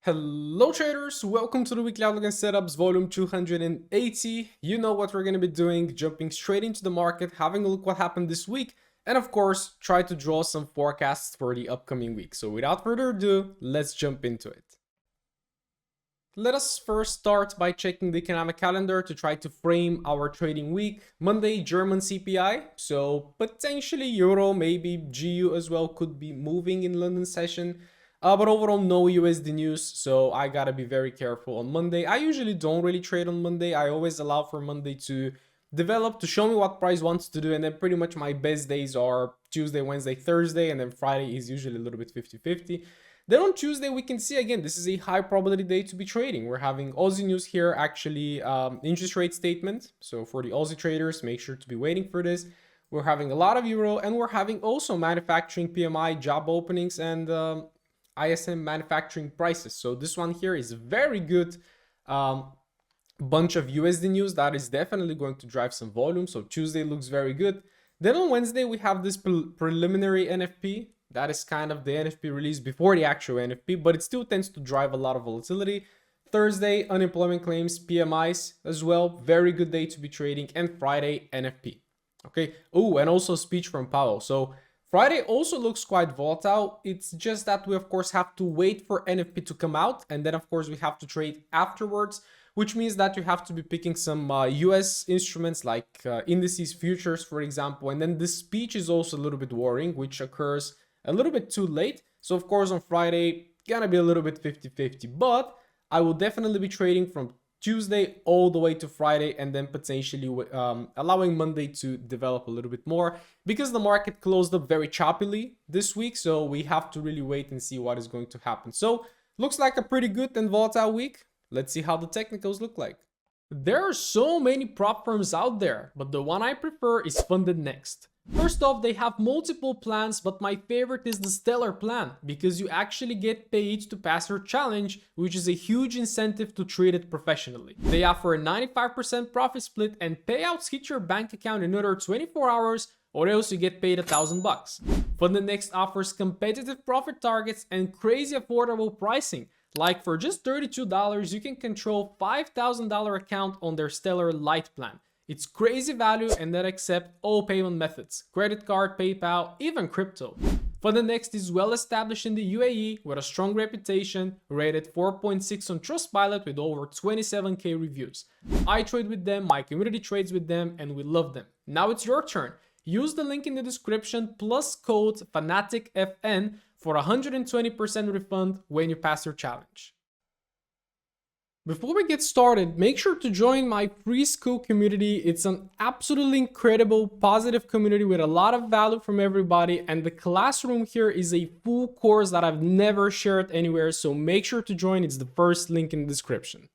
Hello traders, welcome to the weekly outlook and setups volume 280. You know what we're going to be doing, jumping straight into the market, having a look what happened this week, and of course try to draw some forecasts for the upcoming week. So without further ado, let's jump into it. Let us first start by checking the economic calendar to try to frame our trading week. Monday, German CPI, so potentially Euro, maybe GU as well could be moving in London session. But overall, no USD news, so I gotta be very careful on Monday. I usually don't really trade on Monday. I always allow for Monday to develop, to show me what price wants to do, and then pretty much my best days are Tuesday, Wednesday, Thursday, and then Friday is usually a little bit 50-50. Then on Tuesday, we can see again, this is a high probability day to be trading. We're having Aussie news here, actually interest rate statement. So for the Aussie traders, make sure to be waiting for this. We're having a lot of Euro, and we're having also manufacturing PMI, job openings, and ISM manufacturing prices. So this one here is very good bunch of USD news that is definitely going to drive some volume. So Tuesday looks very good. Then on Wednesday, we have this preliminary NFP. That is kind of the NFP release before the actual NFP, but it still tends to drive a lot of volatility. Thursday, unemployment claims, PMIs as well. Very good day to be trading. And Friday, NFP. Okay. Oh, and also speech from Powell. So Friday also looks quite volatile. It's just that we of course have to wait for NFP to come out, and then of course we have to trade afterwards, which means that you have to be picking some US instruments like indices, futures, for example. And then this speech is also a little bit worrying, which occurs a little bit too late. So of course on Friday, gonna be a little bit 50-50, but I will definitely be trading from Tuesday all the way to Friday, and then potentially allowing Monday to develop a little bit more, because the market closed up very choppily this week. So we have to really wait and see what is going to happen. So looks like a pretty good and volatile week. Let's see how the technicals look like. There are so many prop firms out there, but the one I prefer is FundedNext. First off, they have multiple plans, but my favorite is the Stellar plan, because you actually get paid to pass your challenge, which is a huge incentive to treat it professionally. They offer a 95% profit split, and payouts hit your bank account in under 24 hours, or else you get paid $1,000. FundedNext offers competitive profit targets and crazy affordable pricing. Like for just $32, you can control $5,000 account on their Stellar Lite plan. It's crazy value, and they accept all payment methods: credit card, PayPal, even crypto. FundedNext is well established in the UAE with a strong reputation, rated 4.6 on Trustpilot with over 27k reviews. I trade with them, my community trades with them, and we love them. Now it's your turn. Use the link in the description plus code FANATICFN for 120% refund when you pass your challenge. Before we get started, make sure to join my free school community. It's an absolutely incredible, positive community with a lot of value from everybody. And the classroom here is a full course that I've never shared anywhere. So make sure to join. It's the first link in the description.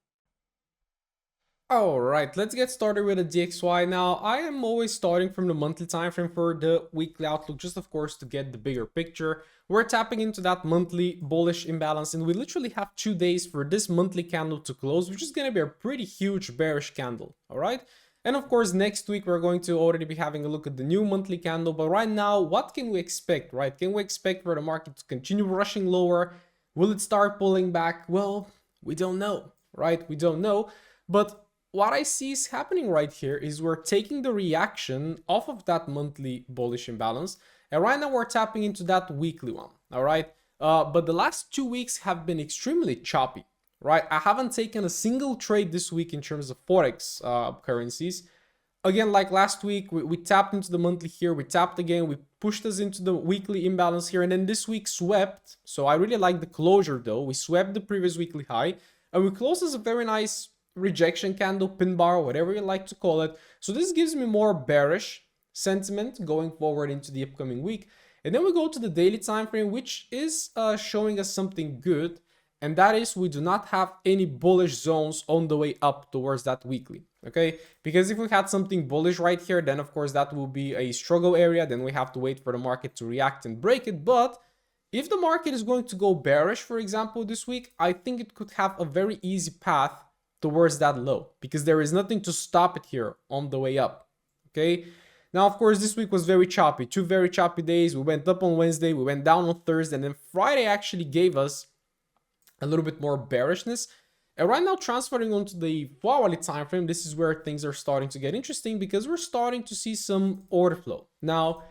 Alright, let's get started with a DXY. Now, I am always starting from the monthly time frame for the weekly outlook, just of course to get the bigger picture. We're tapping into that monthly bullish imbalance, and we literally have 2 days for this monthly candle to close, which is going to be a pretty huge bearish candle. Alright, and of course next week we're going to already be having a look at the new monthly candle. But right now, what can we expect, right? Can we expect for the market to continue rushing lower? Will it start pulling back? Well, we don't know, right? We don't know. But what I see is happening right here is we're taking the reaction off of that monthly bullish imbalance, and right now we're tapping into that weekly one. All right, but the last 2 weeks have been extremely choppy, right? I haven't taken a single trade this week in terms of Forex currencies. Again, like last week, we tapped into the monthly here, we tapped again, we pushed us into the weekly imbalance here, and then this week swept. So I really like the closure though. We swept the previous weekly high, and we closed as a very nice rejection candle, pin bar, whatever you like to call it. So this gives me more bearish sentiment going forward into the upcoming week. And then we go to the daily time frame, which is showing us something good, and that is we do not have any bullish zones on the way up towards that weekly. Okay, because if we had something bullish right here, then of course that will be a struggle area. Then we have to wait for the market to react and break it. But if the market is going to go bearish, for example, this week, I think it could have a very easy path towards that low, because there is nothing to stop it here on the way up. Okay, now of course this week was very choppy, 2 very choppy days. We went up on Wednesday, we went down on Thursday, and then Friday actually gave us a little bit more bearishness. And right now, transferring onto the 4-hourly time frame, this is where things are starting to get interesting because we're starting to see some order flow. Now,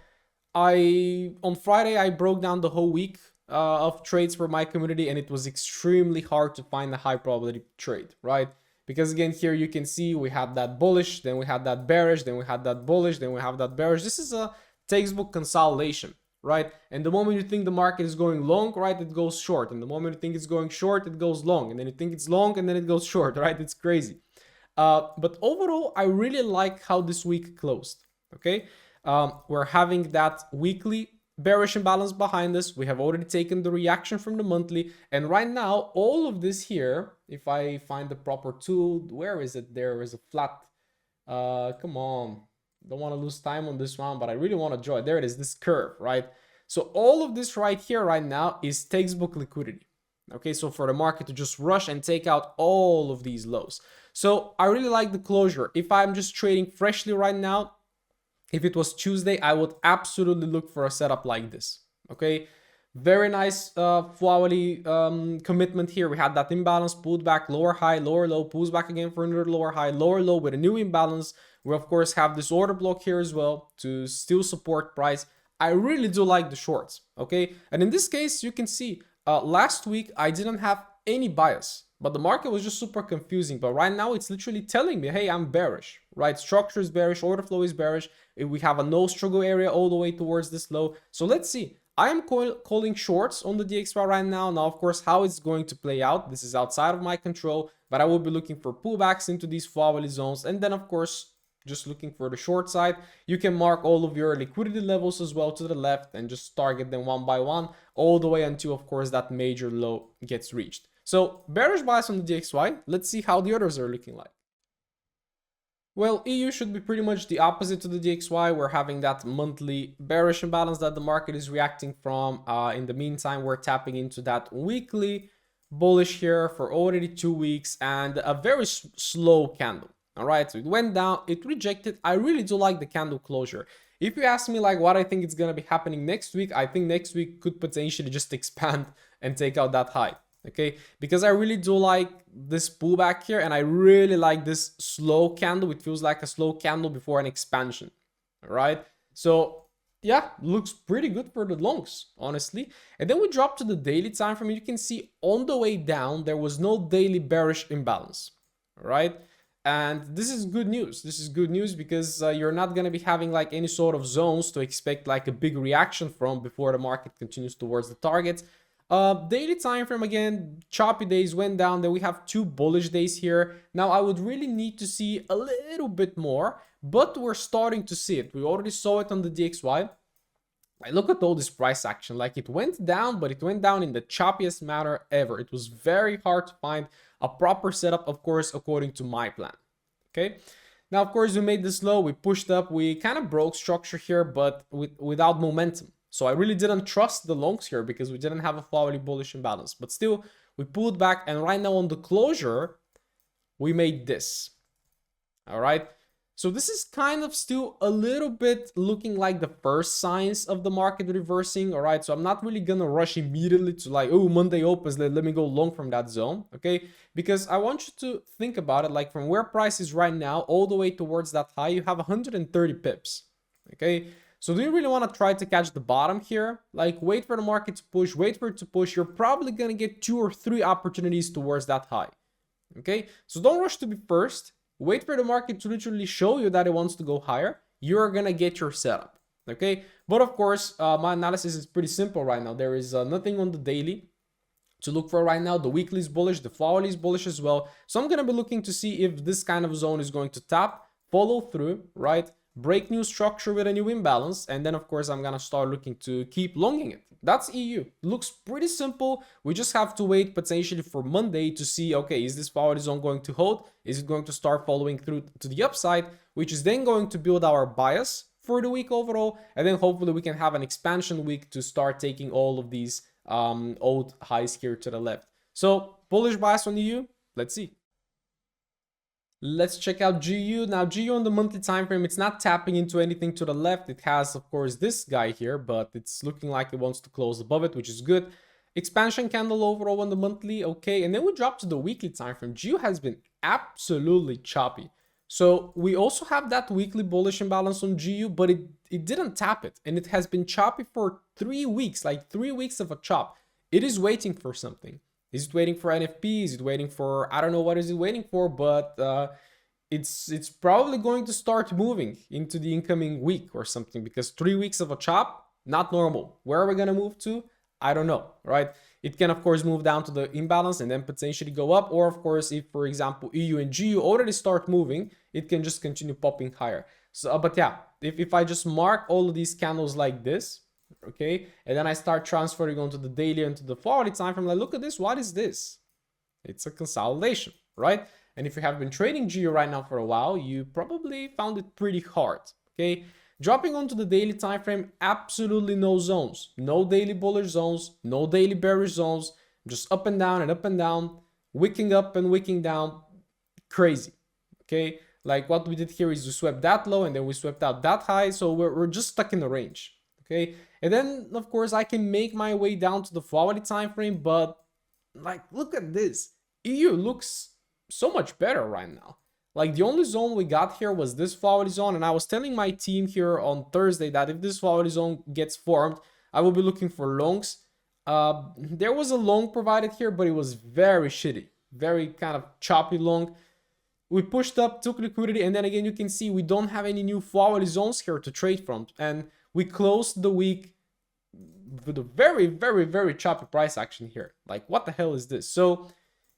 on Friday, I broke down the whole week of trades for my community, and it was extremely hard to find a high probability trade, right? Because again, here you can see we had that bullish, then we had that bearish, then we had that bullish, then we have that bearish. This is a textbook consolidation, right? And the moment you think the market is going long, right, it goes short. And the moment you think it's going short, it goes long. And then you think it's long, and then it goes short, right? It's crazy. But overall, I really like how this week closed, okay? We're having that weekly bearish imbalance behind us. We have already taken the reaction from the monthly, and right now all of this here, if I find the proper tool, where is it? There is a flat, come on, don't want to lose time on this one, but I really want to draw it. There it is, this curve, right? So all of this right here right now is textbook liquidity, okay? So for the market to just rush and take out all of these lows. So I really like the closure. If I'm just trading freshly right now, if it was Tuesday, I would absolutely look for a setup like this, okay? Very nice 4-hourly commitment here. We had that imbalance, pulled back, lower high, lower low, pulls back again for another lower high, lower low with a new imbalance. We, of course, have this order block here as well to still support price. I really do like the shorts, okay? And in this case, you can see last week, I didn't have any bias, but the market was just super confusing. But right now, it's literally telling me, hey, I'm bearish, right? Structure is bearish, order flow is bearish. We have a no struggle area all the way towards this low. So let's see. I am calling shorts on the DXY right now. Now, of course, how it's going to play out, this is outside of my control, but I will be looking for pullbacks into these 4-hourly zones. And then, of course, just looking for the short side. You can mark all of your liquidity levels as well to the left and just target them one by one all the way until, of course, that major low gets reached. So bearish bias on the DXY. Let's see how the others are looking like. Well, EU should be pretty much the opposite to the DXY. We're having that monthly bearish imbalance that the market is reacting from. In the meantime, we're tapping into that weekly bullish here for already 2 weeks and a very slow candle. All right, so it went down, it rejected. I really do like the candle closure. If you ask me like what I think is going to be happening next week, I think next week could potentially just expand and take out that high. Okay, because I really do like this pullback here, and I really like this slow candle. It feels like a slow candle before an expansion. All right, so yeah, looks pretty good for the longs, honestly. And then we drop to the daily time frame. You can see on the way down there was no daily bearish imbalance. All right, and this is good news. This is good news because you're not going to be having like any sort of zones to expect like a big reaction from before the market continues towards the targets. Daily time frame, again, choppy days went down. Then we have 2 bullish days here. Now I would really need to see a little bit more, but we're starting to see it. We already saw it on the DXY. I look at all this price action, like it went down, but it went down in the choppiest manner ever. It was very hard to find a proper setup, of course, according to my plan. Okay. Now, of course, we made this low, we pushed up, we kind of broke structure here, but without momentum. So I really didn't trust the longs here because we didn't have a 4-hourly bullish imbalance. But still, we pulled back, and right now on the closure, we made this. All right. So this is kind of still a little bit looking like the first signs of the market reversing. All right. So I'm not really going to rush immediately to like, oh, Monday opens, let me go long from that zone. Okay. Because I want you to think about it like from where price is right now all the way towards that high, you have 130 pips. Okay. So do you really want to try to catch the bottom here? Like wait for the market to push, wait for it to push. You're probably going to get 2 or 3 opportunities towards that high. Okay. So don't rush to be first. Wait for the market to literally show you that it wants to go higher. You're going to get your setup. Okay. But of course, my analysis is pretty simple right now. There is nothing on the daily to look for right now. The weekly is bullish. The 4-hourly is bullish as well. So I'm going to be looking to see if this kind of zone is going to tap, follow through, right? Break new structure with a new imbalance. And then, of course, I'm going to start looking to keep longing it. That's EU. Looks pretty simple. We just have to wait potentially for Monday to see, okay, is this 4-hourly zone going to hold? Is it going to start following through to the upside, which is then going to build our bias for the week overall. And then hopefully we can have an expansion week to start taking all of these old highs here to the left. So bullish bias on EU. Let's see. Let's check out GU. Now GU on the monthly time frame, it's not tapping into anything to the left. It has, of course, this guy here, but it's looking like it wants to close above it, which is good. Expansion candle overall on the monthly, okay. And then we drop to the weekly time frame. GU has been absolutely choppy. So we also have that weekly bullish imbalance on GU, but it didn't tap it. And it has been choppy for 3 weeks, like 3 weeks of a chop. It is waiting for something. Is it waiting for NFP? Is it waiting for, I don't know what is it waiting for, but it's probably going to start moving into the incoming week or something, because 3 weeks of a chop, not normal. Where are we going to move to? I don't know, right? It can, of course, move down to the imbalance and then potentially go up. Or, of course, if, for example, EU and GU already start moving, it can just continue popping higher. So, but yeah, if I just mark all of these candles like this, okay, and then I start transferring onto the daily and to the hourly time frame, like, look at this, what is this? It's a consolidation, right? And if you have been trading GU right now for a while, you probably found it pretty hard, okay? Dropping onto the daily time frame, absolutely no zones, no daily bullish zones, no daily bearish zones, just up and down, wicking up and wicking down, crazy, okay? Like what we did here is we swept that low and then we swept out that high, so we're just stuck in the range, okay? And then, of course, I can make my way down to the hourly time frame, but like, look at this. EU looks so much better right now. Like, the only zone we got here was this hourly zone, and I was telling my team here on Thursday that if this hourly zone gets formed, I will be looking for longs. There was a long provided here, but it was very shitty, very kind of choppy long. We pushed up, took liquidity, and then again, you can see we don't have any new hourly zones here to trade from, and we closed the week with a very, very, very choppy price action here. Like, what the hell is this? So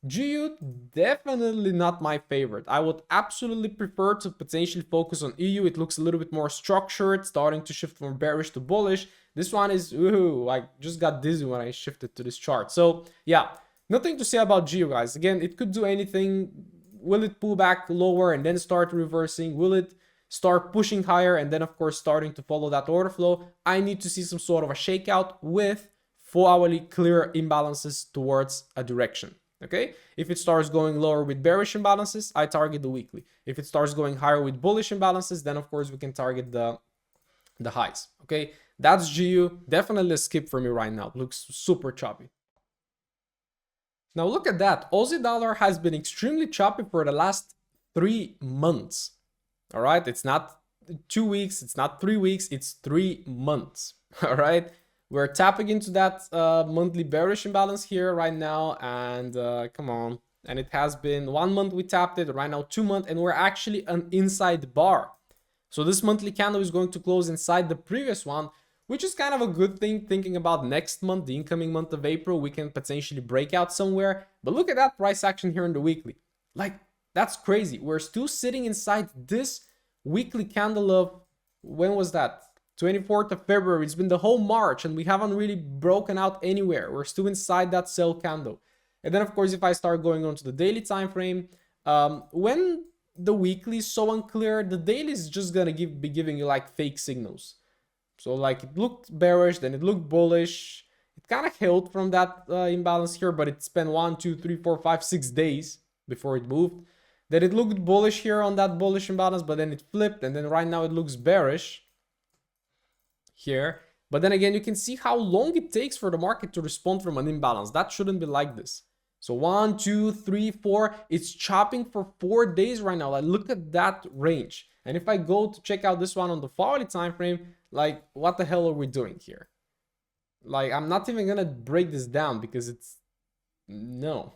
GU, definitely not my favorite. I would absolutely prefer to potentially focus on EU. It looks a little bit more structured, starting to shift from bearish to bullish. This one is, ooh, I just got dizzy when I shifted to this chart. So yeah, nothing to say about GU, guys. Again, it could do anything. Will it pull back lower and then start reversing? Will it start pushing higher and then, of course, starting to follow that order flow? I need to see some sort of a shakeout with 4-hourly clear imbalances towards a direction. Okay, if it starts going lower with bearish imbalances, I target the weekly. If it starts going higher with bullish imbalances, then of course we can target the highs. Okay, that's GU. Definitely a skip for me right now. Looks super choppy. Now look at that. Aussie dollar has been extremely choppy for the last 3 months. All right, it's not 2 weeks, it's not 3 weeks, it's 3 months. All right. We're tapping into that monthly bearish imbalance here right now, and come on. And it has been 1 month we tapped it, right now 2 months, and we're actually an inside bar. So this monthly candle is going to close inside the previous one, which is kind of a good thing, thinking about next month, the incoming month of April, we can potentially break out somewhere. But look at that price action here in the weekly. Like, that's crazy. We're still sitting inside this weekly candle of, when was that? 24th of February. It's been the whole March and we haven't really broken out anywhere. We're still inside that sell candle. And then, of course, if I start going on to the daily time frame, when the weekly is so unclear, the daily is just gonna be giving you like fake signals. So like, it looked bearish, then it looked bullish. It kind of held from that imbalance here, but it spent 1, 2, 3, 4, 5, 6 days before it moved. Then it looked bullish here on that bullish imbalance, but then it flipped, and then right now it looks bearish here. But then again, you can see how long it takes for the market to respond from an imbalance. That shouldn't be like this. So 1, 2, 3, 4, it's chopping for 4 days right now. Like, look at that range. And if I go to check out this one on the hourly time frame, like, what the hell are we doing here? Like, I'm not even gonna break this down because it's no.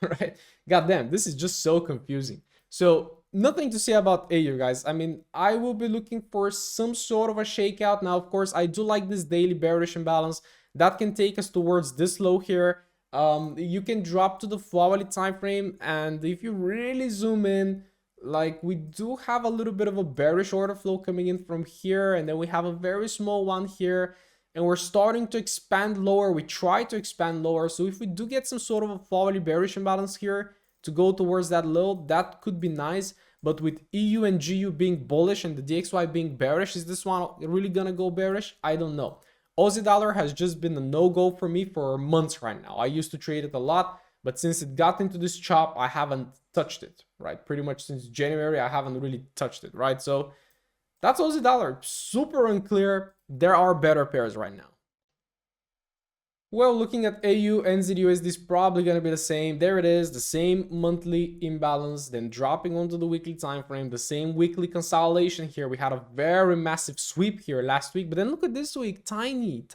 Right? Goddamn, this is just so confusing. So nothing to say about AU, guys. I mean, I will be looking for some sort of a shakeout. Now, of course, I do like this daily bearish imbalance. That can take us towards this low here. You can drop to the hourly time frame, and if you really zoom in, like, we do have a little bit of a bearish order flow coming in from here, and then we have a very small one here, and we're starting to expand lower. We try to expand lower. So if we do get some sort of a hourly bearish imbalance here to go towards that low, that could be nice. But with EU and GU being bullish and the DXY being bearish, is this one really gonna go bearish? I don't know. Aussie dollar has just been a no-go for me for months right now. I used to trade it a lot, but since it got into this chop, I haven't touched it, right? Pretty much since January, I haven't really touched it, right? So that's Aussie dollar. Super unclear. There are better pairs right now. Well, looking at AU, NZUSD is probably going to be the same. There it is, the same monthly imbalance, then dropping onto the weekly time frame, the same weekly consolidation here. We had a very massive sweep here last week, but then look at this week, tiny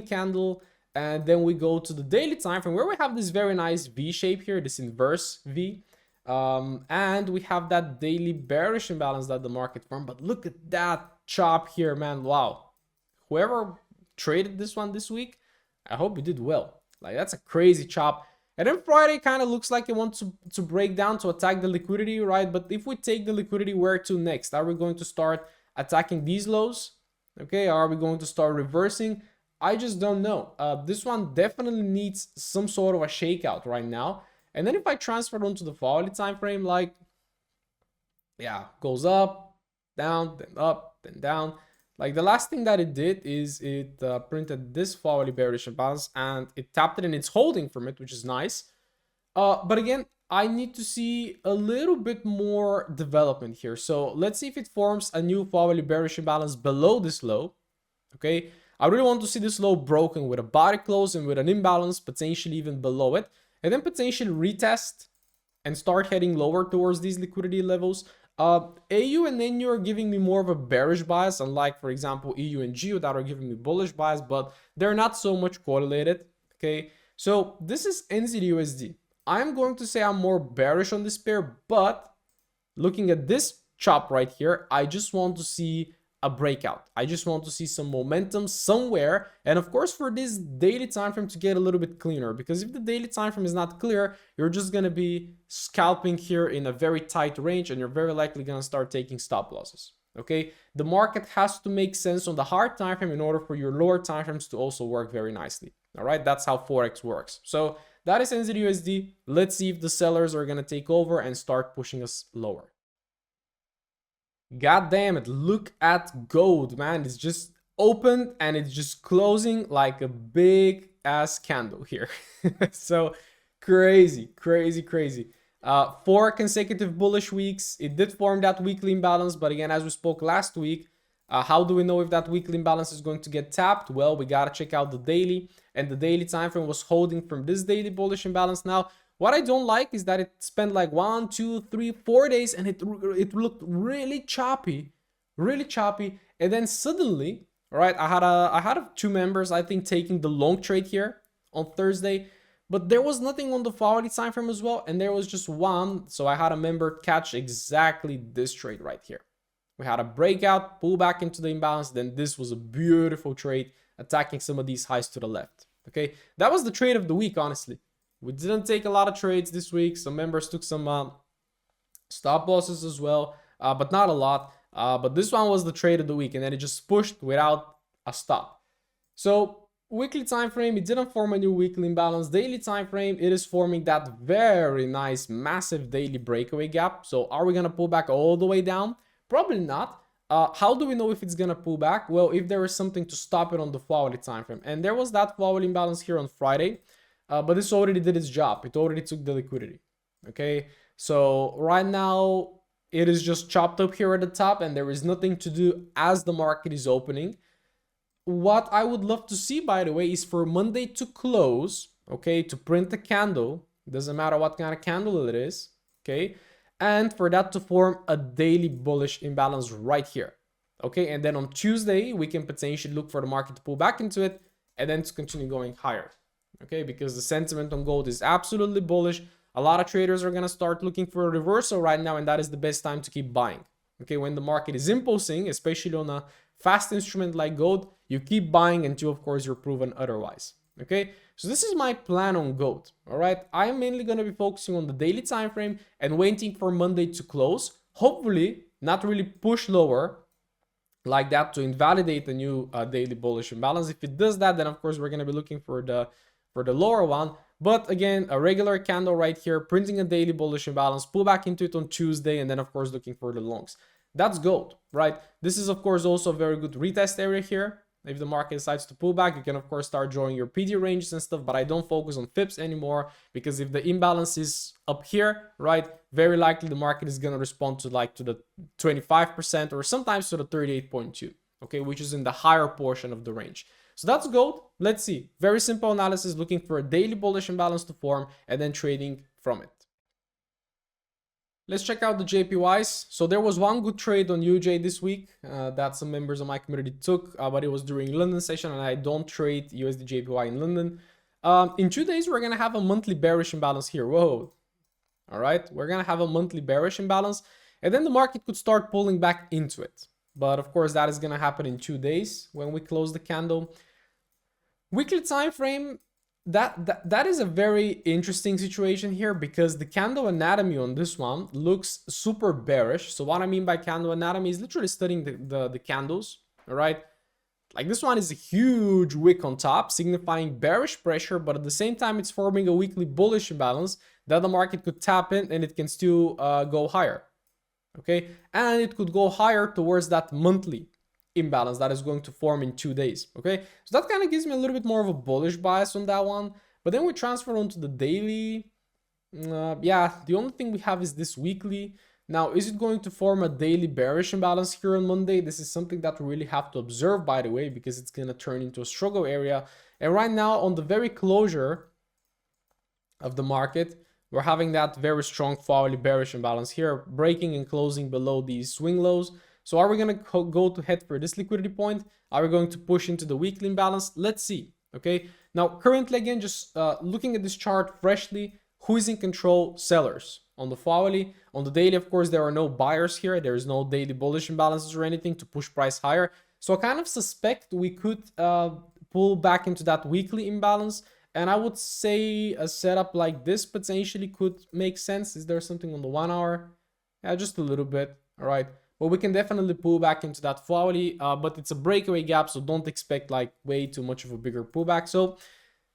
candle. And then we go to the daily time frame where we have this very nice V shape here, this inverse V. And we have that daily bearish imbalance that the market formed. But look at that chop here, man. Wow. Whoever traded this one this week, I hope you did well. Like, that's a crazy chop. And then Friday kind of looks like it wants to break down to attack the liquidity, right? But if we take the liquidity, where to next? Are we going to start attacking these lows? Okay, are we going to start reversing? I just don't know. This one definitely needs some sort of a shakeout right now. And then if I transfer it onto the hourly time frame, like, yeah, goes up, down, then up, then down. Like, the last thing that it did is it printed this hourly bearish imbalance and it tapped it and it's holding from it, which is nice. But again, I need to see a little bit more development here. So let's see if it forms a new hourly bearish imbalance below this low. Okay, I really want to see this low broken with a body close and with an imbalance potentially even below it, and then potentially retest and start heading lower towards these liquidity levels. AU and NU are giving me more of a bearish bias, unlike, for example, EU and GU that are giving me bullish bias, but they're not so much correlated. Okay, so this is NZUSD. I'm going to say I'm more bearish on this pair, but looking at this chop right here, I just want to see a breakout. I just want to see some momentum somewhere, and of course for this daily time frame to get a little bit cleaner, because if the daily time frame is not clear, you're just going to be scalping here in a very tight range and you're very likely going to start taking stop losses. Okay, the market has to make sense on the hard time frame in order for your lower time frames to also work very nicely. All right, that's how Forex works. So that is NZUSD. Let's see if the sellers are going to take over and start pushing us lower. God damn it, look at gold, man. It's just opened and it's just closing like a big ass candle here. So crazy. 4 consecutive bullish weeks. It did form that weekly imbalance, but again, as we spoke last week, how do we know if that weekly imbalance is going to get tapped? Well, we gotta check out the daily, and the daily time frame was holding from this daily bullish imbalance. Now, what I don't like is that it spent like 1, 2, 3, 4 days and it looked really choppy, and then suddenly, right, I had 2 members, I think, taking the long trade here on Thursday, but there was nothing on the hourly time frame as well, and there was just one, so I had a member catch exactly this trade right here. We had a breakout, pull back into the imbalance, then this was a beautiful trade attacking some of these highs to the left. Okay, that was the trade of the week, honestly. We didn't take a lot of trades this week. Some members took some stop losses as well, but not a lot. But this one was the trade of the week, and then it just pushed without a stop. So weekly time frame, it didn't form a new weekly imbalance. Daily time frame, it is forming that very nice, massive daily breakaway gap. So are we gonna pull back all the way down? Probably not. How do we know if it's gonna pull back? Well, if there is something to stop it on the hourly time frame, and there was that hourly imbalance here on Friday. But this already did its job. It already took the liquidity. Okay, so right now it is just chopped up here at the top and there is nothing to do as the market is opening. What I would love to see, by the way, is for Monday to close, okay, to print a candle. Doesn't matter what kind of candle it is, okay, and for that to form a daily bullish imbalance right here. Okay, and then on Tuesday we can potentially look for the market to pull back into it and then to continue going higher. Okay, because the sentiment on gold is absolutely bullish. A lot of traders are going to start looking for a reversal right now, and that is the best time to keep buying. Okay, when the market is impulsing, especially on a fast instrument like gold, you keep buying until, of course, you're proven otherwise. Okay, so this is my plan on gold. All right, I'm mainly going to be focusing on the daily time frame and waiting for Monday to close. Hopefully, not really push lower like that to invalidate the new daily bullish imbalance. If it does that, then of course we're going to be looking for the lower one. But again, a regular candle right here, printing a daily bullish imbalance, pull back into it on Tuesday, and then of course looking for the longs. That's gold, right? This is of course also a very good retest area here. If the market decides to pull back, you can of course start drawing your PD ranges and stuff, but I don't focus on FIPS anymore, because if the imbalance is up here, right, very likely the market is going to respond to like to the 25% or sometimes to the 38.2, okay, which is in the higher portion of the range. So that's gold. Let's see. Very simple analysis, looking for a daily bullish imbalance to form and then trading from it. Let's check out the JPYs. So there was one good trade on UJ this week that some members of my community took, but it was during London session, and I don't trade USD JPY in London. In 2 days, we're going to have a monthly bearish imbalance here. Whoa. All right. We're going to have a monthly bearish imbalance, and then the market could start pulling back into it. But of course, that is going to happen in 2 days when we close the candle. Weekly time frame, that is a very interesting situation here, because the candle anatomy on this one looks super bearish. So what I mean by candle anatomy is literally studying the candles. All right. Like this one is a huge wick on top, signifying bearish pressure, but at the same time, it's forming a weekly bullish imbalance that the market could tap in, and it can still go higher. Okay. And it could go higher towards that monthly imbalance that is going to form in 2 days. Okay. So that kind of gives me a little bit more of a bullish bias on that one. But then we transfer onto the daily. Yeah, the only thing we have is this weekly. Now, is it going to form a daily bearish imbalance here on Monday? This is something that we really have to observe, by the way, because it's going to turn into a struggle area. And right now, on the very closure of the market, we're having that very strong hourly bearish imbalance here, breaking and closing below these swing lows. So are we going to go to head for this liquidity point? Are we going to push into the weekly imbalance? Let's see. Okay. Now, currently, again, just looking at this chart freshly, who is in control? Sellers. On the hourly, on the daily, of course, there are no buyers here. There is no daily bullish imbalances or anything to push price higher. So I kind of suspect we could pull back into that weekly imbalance. And I would say a setup like this potentially could make sense. Is there something on the 1 hour? Yeah, just a little bit. All right. But we can definitely pull back into that hourly, but it's a breakaway gap, so don't expect like way too much of a bigger pullback. So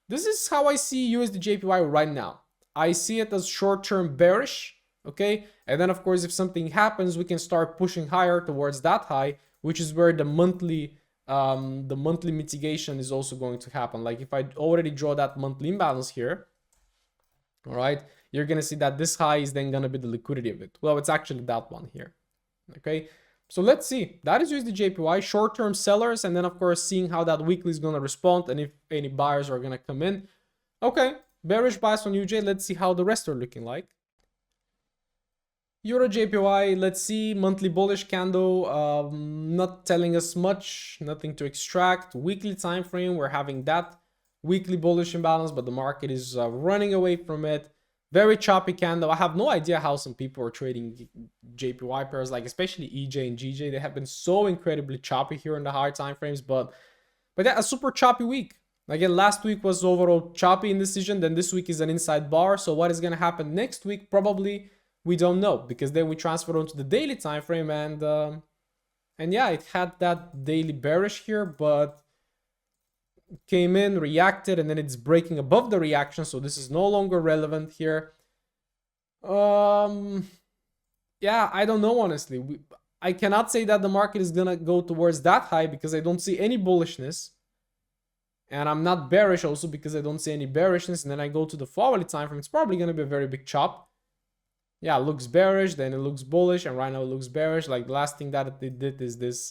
this is how I see USD JPY right now. I see it as short-term bearish, okay? And then of course, if something happens, we can start pushing higher towards that high, which is where the monthly mitigation is also going to happen. Like if I already draw that monthly imbalance here, all right, you're gonna see that this high is then gonna be the liquidity of it. Well, it's actually that one here. Okay, so let's see. That is USD JPY, short-term sellers, and then of course seeing how that weekly is going to respond and if any buyers are going to come in. Okay, bearish bias on UJ. Let's see how the rest are looking like. Euro JPY, let's see, monthly bullish candle, not telling us much, nothing to extract. Weekly time frame, we're having that weekly bullish imbalance, but the market is running away from it. Very choppy candle. I have no idea how some people are trading JPY pairs, like especially EJ and GJ. They have been so incredibly choppy here in the higher time frames, but yeah, a super choppy week. Again, last week was overall choppy indecision. Then this week is an inside bar. So what is going to happen next week? Probably we don't know, because then we transfer onto the daily time frame, and yeah, it had that daily bearish here, but came in, reacted, and then it's breaking above the reaction, so this is no longer relevant here. Yeah, I don't know, honestly. I cannot say that the market is gonna go towards that high because I don't see any bullishness, and I'm not bearish also because I don't see any bearishness. And then I go to the hourly time frame, it's probably gonna be a very big chop. Yeah, it looks bearish, then it looks bullish, and right now it looks bearish. Like the last thing that it did is this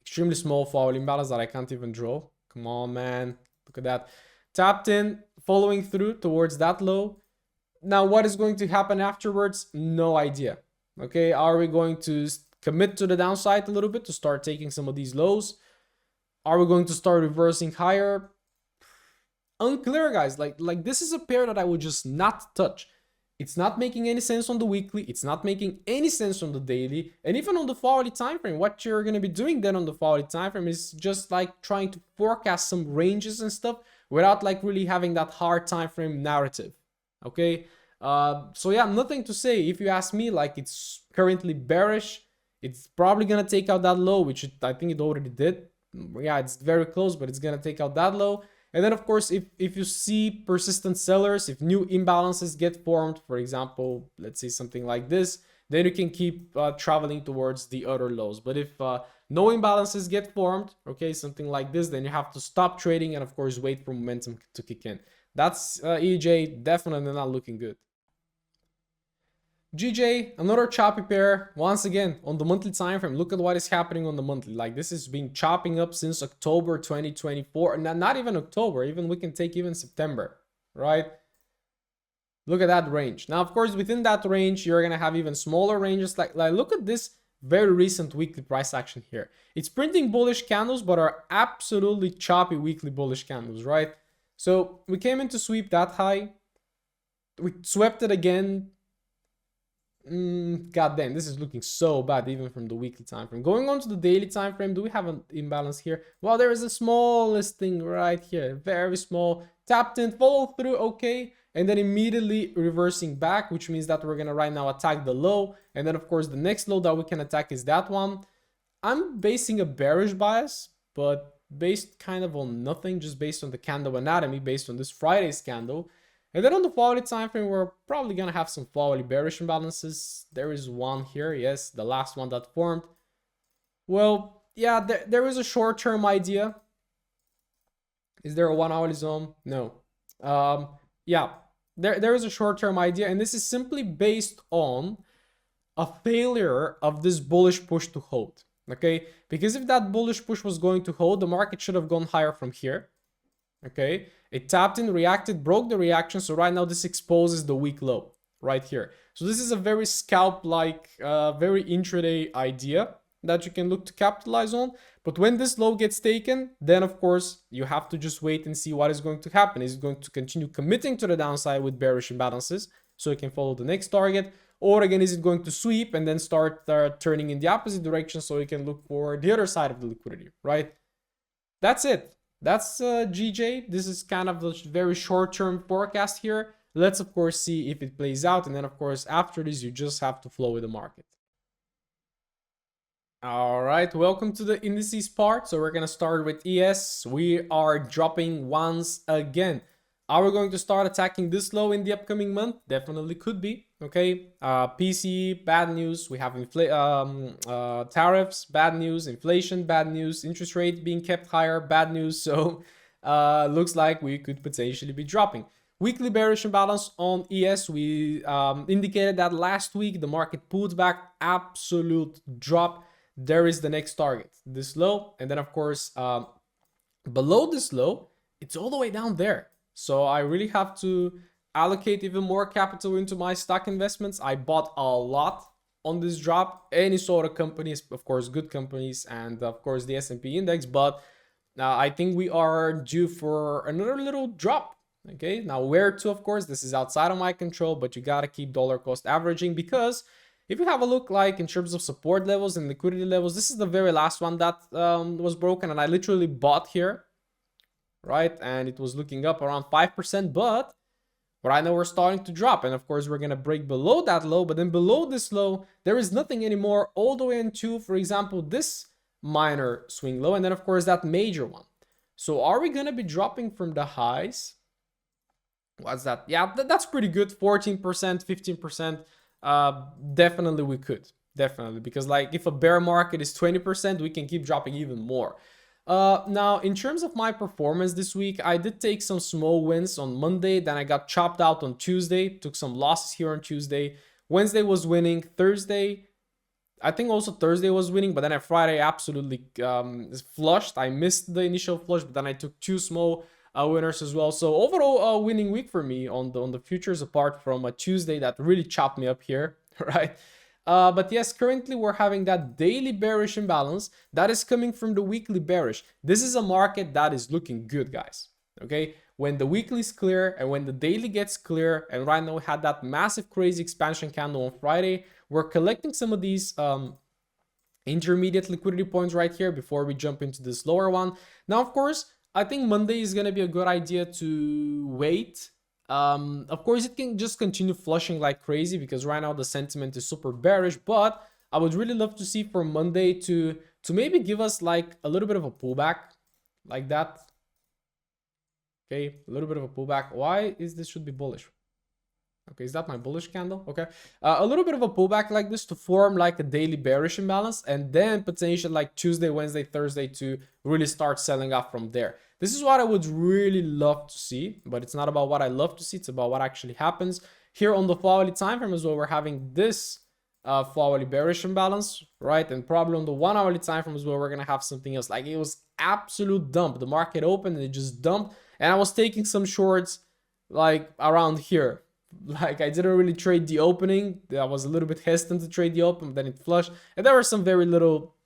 extremely small hourly imbalance that I can't even draw. Come on, man. Look at that. Tapped in, following through towards that low. Now, what is going to happen afterwards? No idea. Okay, are we going to commit to the downside a little bit to start taking some of these lows? Are we going to start reversing higher? Unclear, guys. Like this is a pair that I would just not touch. It's not making any sense on the weekly. It's not making any sense on the daily. And even on the hourly time frame, what you're going to be doing then on the hourly time frame is just like trying to forecast some ranges and stuff without like really having that hard time frame narrative. Okay. So yeah, nothing to say. If you ask me, like it's currently bearish. It's probably going to take out that low, which I think it already did. Yeah, it's very close, but it's going to take out that low. And then, of course, if you see persistent sellers, if new imbalances get formed, for example, let's say something like this, then you can keep traveling towards the other lows. But if no imbalances get formed, okay, something like this, then you have to stop trading and, of course, wait for momentum to kick in. That's EJ definitely not looking good. GJ, another choppy pair. Once again, on the monthly time frame, look at what is happening on the monthly. Like, this has been chopping up since October 2024. And not even October, even we can take even September, right? Look at that range. Now, of course, within that range, you're going to have even smaller ranges. Like look at this very recent weekly price action here. It's printing bullish candles, but are absolutely choppy weekly bullish candles, right? So we came in to sweep that high. We swept it again. God damn, this is looking so bad even from the weekly time frame. Going on to the daily time frame, do we have an imbalance here? Well, there is a smallest thing right here, very small. Tapped in, follow through, okay, and then immediately reversing back, which means that we're gonna right now attack the low, and then of course the next low that we can attack is that one. I'm basing a bearish bias, but based kind of on nothing, just based on the candle anatomy, based on this Friday's candle. And then on the quality time frame, we're probably gonna have some quality bearish imbalances. There is one here, yes, the last one that formed. Well, yeah, there is a short-term idea. Is there a 1 hourly zone? No. Yeah, there is a short-term idea, and this is simply based on a failure of this bullish push to hold. Okay, because if that bullish push was going to hold, the market should have gone higher from here. Okay, it tapped in, reacted, broke the reaction, so right now this exposes the weak low right here. So this is a very scalp-like, very intraday idea that you can look to capitalize on. But when this low gets taken, then of course you have to just wait and see what is going to happen. Is it going to continue committing to the downside with bearish imbalances so it can follow the next target? Or again, is it going to sweep and then start turning in the opposite direction so you can look for the other side of the liquidity, right? That's it. That's GJ. This is kind of the very short-term forecast here. Let's of course see if it plays out, and then of course after this you just have to flow with the market. All right, welcome to the indices part. So we're gonna start with ES. We are dropping once again. Are we going to start attacking this low in the upcoming month? Definitely could be. Okay, PCE, bad news. We have tariffs, bad news. Inflation, bad news. Interest rate being kept higher, bad news. So looks like we could potentially be dropping. Weekly bearish imbalance on ES. We indicated that last week. The market pulled back, absolute drop. There is the next target, this low, and then of course below this low, it's all the way down there. So I really have to allocate even more capital into my stock investments. I bought a lot on this drop, any sort of companies, of course good companies, and of course the S&P index, but I think we are due for another little drop. Okay, now where to, of course this is outside of my control, but you gotta keep dollar cost averaging, because if you have a look like in terms of support levels and liquidity levels, this is the very last one that was broken, and I literally bought here, right? And it was looking up around 5%, but right now we're starting to drop, and of course we're gonna break below that low, but then below this low there is nothing anymore all the way into, for example, this minor swing low, and then of course that major one. So are we gonna be dropping from the highs? What's that? Yeah, that's pretty good. 14%, 15%. Definitely we could, definitely, because like if a bear market is 20%, we can keep dropping even more. Now in terms of my performance this week, I did take some small wins on Monday, then I got chopped out on Tuesday, took some losses here on Tuesday. Wednesday was winning. Thursday, I think also Thursday was winning, but then on Friday absolutely flushed. I missed the initial flush, but then I took two small winners as well. So overall, a winning week for me on the futures, apart from a Tuesday that really chopped me up here, right? But yes, currently we're having that daily bearish imbalance that is coming from the weekly bearish. This is a market that is looking good, guys. Okay, when the weekly is clear and when the daily gets clear, and right now we had that massive crazy expansion candle on Friday, we're collecting some of these intermediate liquidity points right here before we jump into this lower one. Now, of course, I think Monday is going to be a good idea to wait. Of course, it can just continue flushing like crazy because right now the sentiment is super bearish, but I would really love to see for Monday to maybe give us like a little bit of a pullback like that. Okay, a little bit of a pullback. Why is this should be bullish? Okay, is that my bullish candle? Okay, a little bit of a pullback like this to form like a daily bearish imbalance, and then potentially like Tuesday, Wednesday, Thursday to really start selling off from there. This is what I would really love to see, but it's not about what I love to see, it's about what actually happens. Here on the 4-hourly time frame as well, we're having this 4-hourly bearish imbalance, right? And probably on the 1-hourly time frame as well, we're gonna have something else. Like, it was absolute dump. The market opened and it just dumped, and I was taking some shorts like around here. Like, I didn't really trade the opening. I was a little bit hesitant to trade the open, but then it flushed, and there were some very little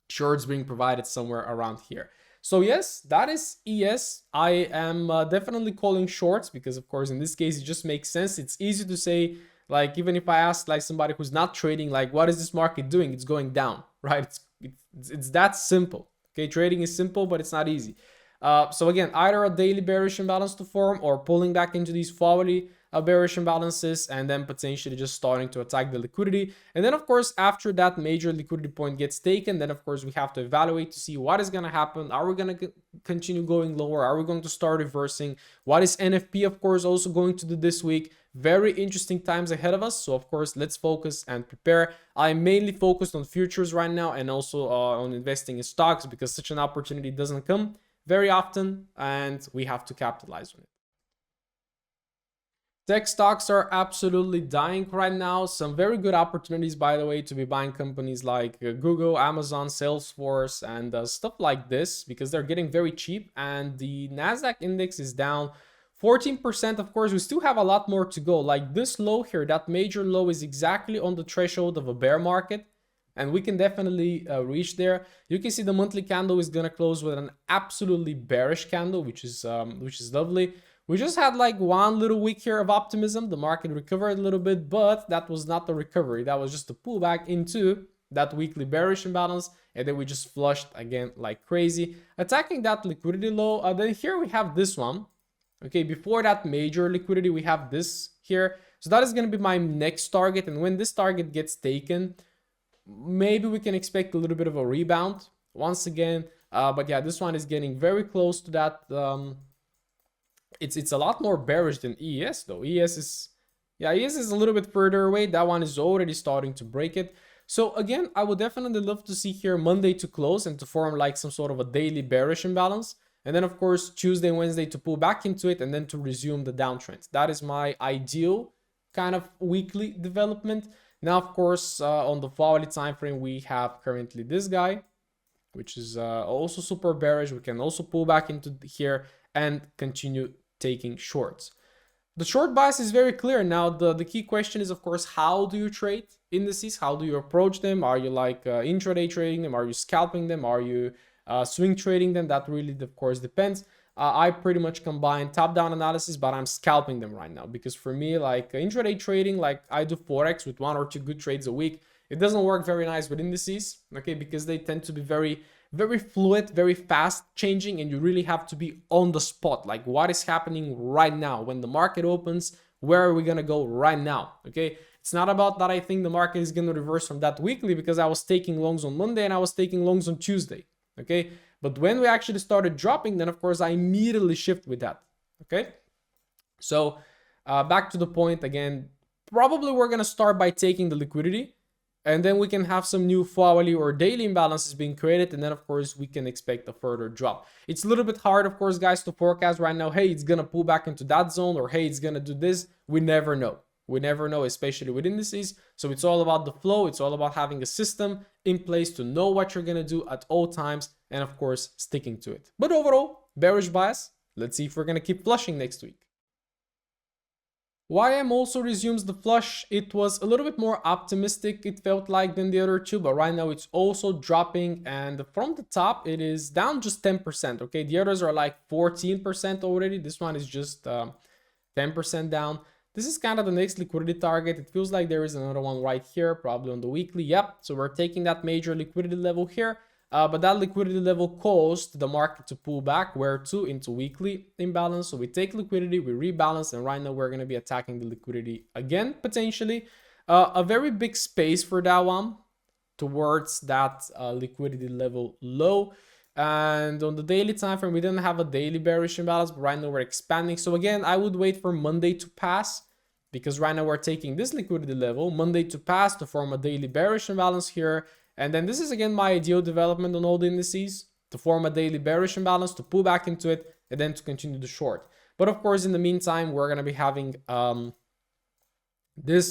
shorts being provided somewhere around here. So yes, that is ES. I am definitely calling shorts because, of course, in this case, it just makes sense. It's easy to say, like, even if I ask like somebody who's not trading, like, what is this market doing? It's going down, right? It's that simple. Okay, trading is simple, but it's not easy. So again, either a daily bearish imbalance to form or pulling back into these 4-hourly bearish imbalances, and then potentially just starting to attack the liquidity. And then, of course, after that major liquidity point gets taken, then of course we have to evaluate to see what is going to happen. Are we going to continue going lower? Are we going to start reversing? What is NFP, of course, also going to do this week? Very interesting times ahead of us. So of course, let's focus and prepare. I'm mainly focused on futures right now, and also on investing in stocks, because such an opportunity doesn't come very often and we have to capitalize on it. Tech stocks are absolutely dying right now. Some very good opportunities, by the way, to be buying companies like Google, Amazon, Salesforce, and stuff like this, because they're getting very cheap. And the Nasdaq index is down 14%. Of course, we still have a lot more to go. Like this low here, that major low is exactly on the threshold of a bear market, and we can definitely reach there. You can see the monthly candle is gonna close with an absolutely bearish candle, which is lovely. We just had like one little week here of optimism. The market recovered a little bit, but that was not the recovery. That was just a pullback into that weekly bearish imbalance, and then we just flushed again like crazy, attacking that liquidity low. Then here we have this one. Okay, before that major liquidity, we have this here. So that is going to be my next target, and when this target gets taken, maybe we can expect a little bit of a rebound once again. But yeah, this one is getting very close to that. It's a lot more bearish than ES though. ES is a little bit further away. That one is already starting to break it. So again, I would definitely love to see here Monday to close and to form like some sort of a daily bearish imbalance. And then of course, Tuesday, Wednesday to pull back into it, and then to resume the downtrend. That is my ideal kind of weekly development. Now, of course, on the 4-hourly time frame, we have currently this guy, which is also super bearish. We can also pull back into here and continue taking shorts. The short bias is very clear. Now, the key question is, of course, how do you trade indices? How do you approach them? Are you like intraday trading them? Are you scalping them? Are you swing trading them? That really, of course, depends. I pretty much combine top-down analysis, but I'm scalping them right now, because for me, like intraday trading, like I do Forex with 1 or 2 good trades a week. It doesn't work very nice with indices, okay, because they tend to be very, very fluid, very fast changing, and you really have to be on the spot. Like, what is happening right now? When the market opens, where are we gonna go right now? Okay, it's not about that I think the market is gonna reverse from that weekly, because I was taking longs on Monday and I was taking longs on Tuesday. Okay, but when we actually started dropping, then of course I immediately shift with that. Okay, so back to the point again, probably we're gonna start by taking the liquidity, and then we can have some new 4-hourly or daily imbalances being created, and then of course we can expect a further drop. It's a little bit hard, of course, guys, to forecast right now. Hey, it's gonna pull back into that zone, or hey, it's gonna do this. We never know. We never know, especially with indices. So it's all about the flow. It's all about having a system in place to know what you're gonna do at all times, and of course sticking to it. But overall, bearish bias. Let's see if we're gonna keep flushing next week. YM also resumes the flush. It was a little bit more optimistic, it felt like, than the other two, but right now it's also dropping, and from the top it is down just 10%. Okay, the others are like 14% already. This one is just 10% down. This is kind of the next liquidity target. It feels like there is another one right here, probably on the weekly. Yep, so we're taking that major liquidity level here. But that liquidity level caused the market to pull back, where to? Into weekly imbalance. So we take liquidity, we rebalance, and right now we're going to be attacking the liquidity again, potentially. A very big space for that one towards that liquidity level low. And on the daily time frame, we didn't have a daily bearish imbalance, but right now we're expanding. So again, I would wait for Monday to pass, because right now we're taking this liquidity level, Monday to pass, to form a daily bearish imbalance here. And then this is again my ideal development on all the indices. to form a daily bearish imbalance, to pull back into it, and then to continue the short. But of course, in the meantime, we're going to be having this,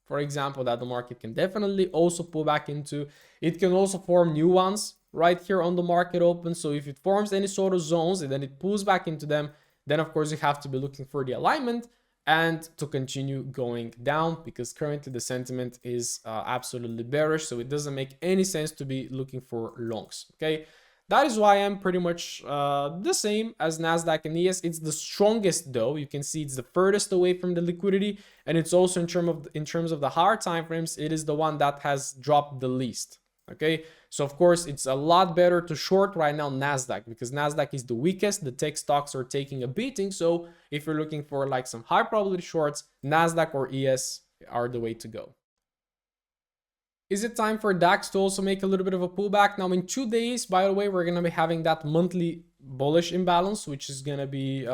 for example, that the market can definitely also pull back into. It can also form new ones right here on the market open. So if it forms any sort of zones and then it pulls back into them, then of course you have to be looking for the alignment and to continue going down, because currently the sentiment is absolutely bearish. So it doesn't make any sense to be looking for longs. Okay. That is why I'm pretty much the same as NASDAQ and ES. It's the strongest though. You can see it's the furthest away from the liquidity. And it's also in terms of the higher time frames, it is the one that has dropped the least. Okay, so of course it's a lot better to short right now NASDAQ, because NASDAQ is the weakest. The tech stocks are taking a beating. So if you're looking for like some high probability shorts, NASDAQ or ES are the way to go. Is it time for DAX to also make a little bit of a pullback? Now in 2 days, by the way, we're going to be having that monthly bullish imbalance, which is going to be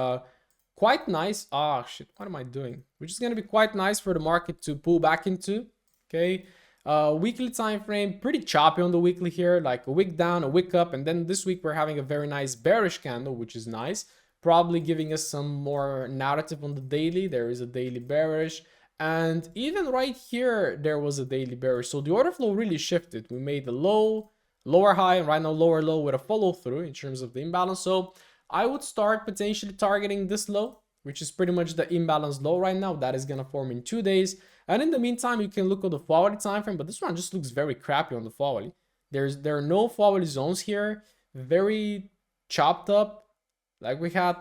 quite nice. Ah, shit, what am I doing? Which is going to be quite nice for the market to pull back into. Okay. Weekly time frame, pretty choppy on the weekly here, like a wick down, a wick up, and then this week we're having a very nice bearish candle, which is nice, probably giving us some more narrative on the daily. There is a daily bearish, and even right here there was a daily bearish. So the order flow really shifted. We made the low, lower high, and right now lower low with a follow through in terms of the imbalance. So I would start potentially targeting this low, which is pretty much the imbalance low right now. That is going to form in 2 days. And in the meantime, you can look at the forward time frame, but this one just looks very crappy on the forward. There are no forward zones here. Very chopped up. Like we had.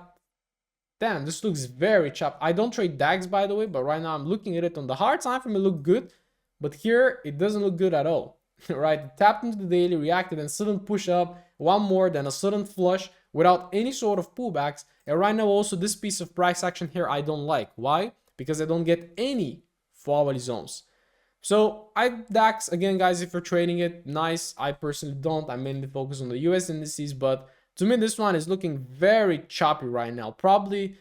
Damn, this looks very chopped. I don't trade DAX, by the way, but right now I'm looking at it on the hard time frame. It looked good, but here it doesn't look good at all. Right? It tapped into the daily, reacted, and sudden push up. One more, then a sudden flush without any sort of pullbacks. And right now also this piece of price action here I don't like. Why? Because I don't get any forward zones. So DAX, again guys, if you're trading it, nice. I personally don't. I mainly focus on the US indices, but to me this one is looking very choppy right now. Probably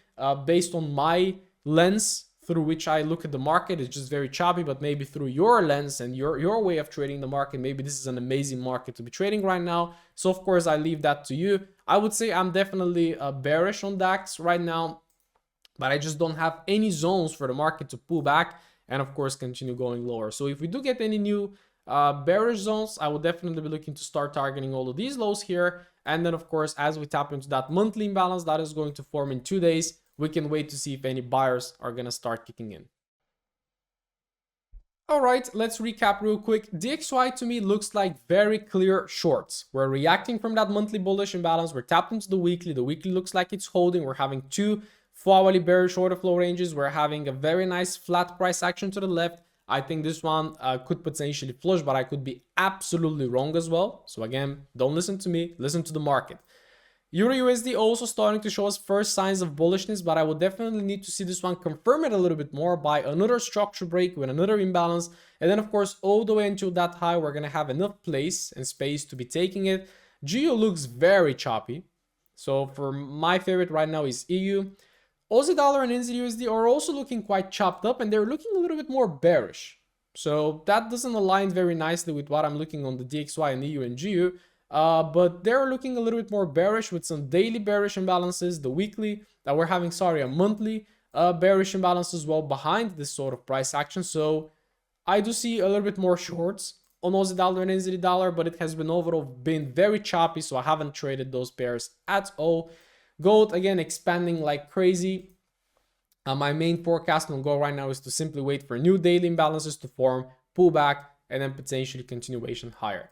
based on my lens through which I look at the market, it's just very choppy. But maybe through your lens and your way of trading the market, maybe this is an amazing market to be trading right now. So of course I leave that to you. I would say I'm definitely bearish on DAX right now, but I just don't have any zones for the market to pull back and of course continue going lower. So if we do get any new bearish zones, I will definitely be looking to start targeting all of these lows here. And then of course, as we tap into that monthly imbalance that is going to form in 2 days, we can wait to see if any buyers are going to start kicking in. All right, let's recap real quick. DXY to me looks like very clear shorts. We're reacting from that monthly bullish imbalance. We're tapped into the weekly. The weekly looks like it's holding. We're having 2 forwardly bearish order flow ranges. We're having a very nice flat price action to the left. I think this one could potentially flush, but I could be absolutely wrong as well. So again, don't listen to me, listen to the market. EURUSD also starting to show us first signs of bullishness, but I will definitely need to see this one confirm it a little bit more by another structure break with another imbalance. And then of course, all the way until that high, we're going to have enough place and space to be taking it. GEO looks very choppy. So for my favorite right now is EU. Aussie dollar and NZUSD are also looking quite chopped up, and they're looking a little bit more bearish. So that doesn't align very nicely with what I'm looking on the DXY and EU and GU. But they're looking a little bit more bearish with some daily bearish imbalances. The weekly that we're having, a monthly bearish imbalance as well behind this sort of price action. So I do see a little bit more shorts on Aussie dollar and NZD dollar, but it has been overall been very choppy. So I haven't traded those pairs at all. Gold, again, expanding like crazy. My main forecast on gold right now is to simply wait for new daily imbalances to form, pull back, and then potentially continuation higher.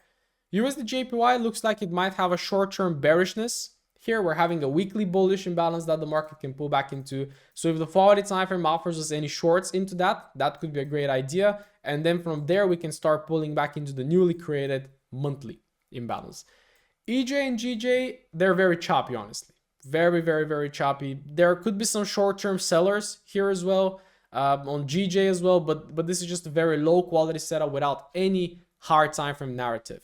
USD JPY looks like it might have a short-term bearishness. Here we're having a weekly bullish imbalance that the market can pull back into. So if the forward time frame offers us any shorts into that, that could be a great idea. And then from there, we can start pulling back into the newly created monthly imbalance. EJ and GJ, they're very choppy, honestly. Very, very, very choppy. There could be some short-term sellers here as well, on GJ as well, but this is just a very low quality setup without any hard time frame narrative.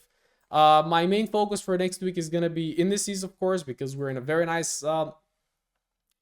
My main focus for next week is going to be indices, of course, because we're in a very nice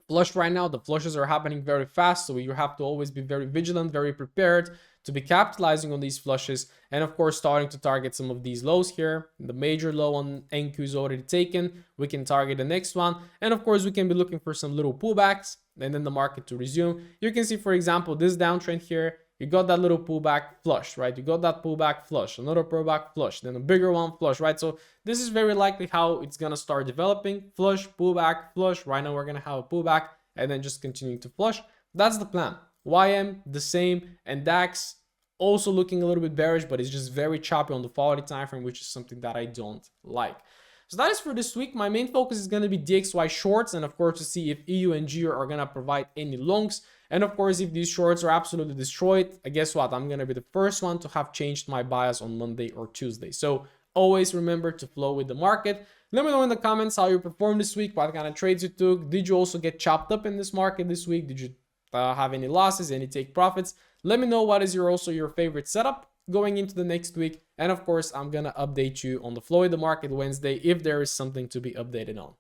flush right now. The flushes are happening very fast, so you have to always be very vigilant, very prepared to be capitalizing on these flushes, and of course starting to target some of these lows here. The major low on NQ is already taken. We can target the next one, and of course we can be looking for some little pullbacks and then the market to resume. You can see, for example, this downtrend here, you got that little pullback flush, right? You got that pullback flush, another pullback flush, then a bigger one flush, right? So this is very likely how it's gonna start developing. Flush, pullback, flush. Right now we're gonna have a pullback and then just continuing to flush. That's the plan. YM the same, and DAX also looking a little bit bearish, but it's just very choppy on the volatile time frame, which is something that I don't like. So that is for this week. My main focus is going to be DXY shorts, and of course to see if EU and GEO are going to provide any longs. And of course, if these shorts are absolutely destroyed, guess what? I'm going to be the first one to have changed my bias on Monday or Tuesday. So always remember to flow with the market. Let me know in the comments how you performed this week, what kind of trades you took. Did you also get chopped up in this market this week? Did you have any losses, any take profits? Let me know what is also your favorite setup going into the next week. And of course, I'm gonna update you on the flow of the market Wednesday if there is something to be updated on.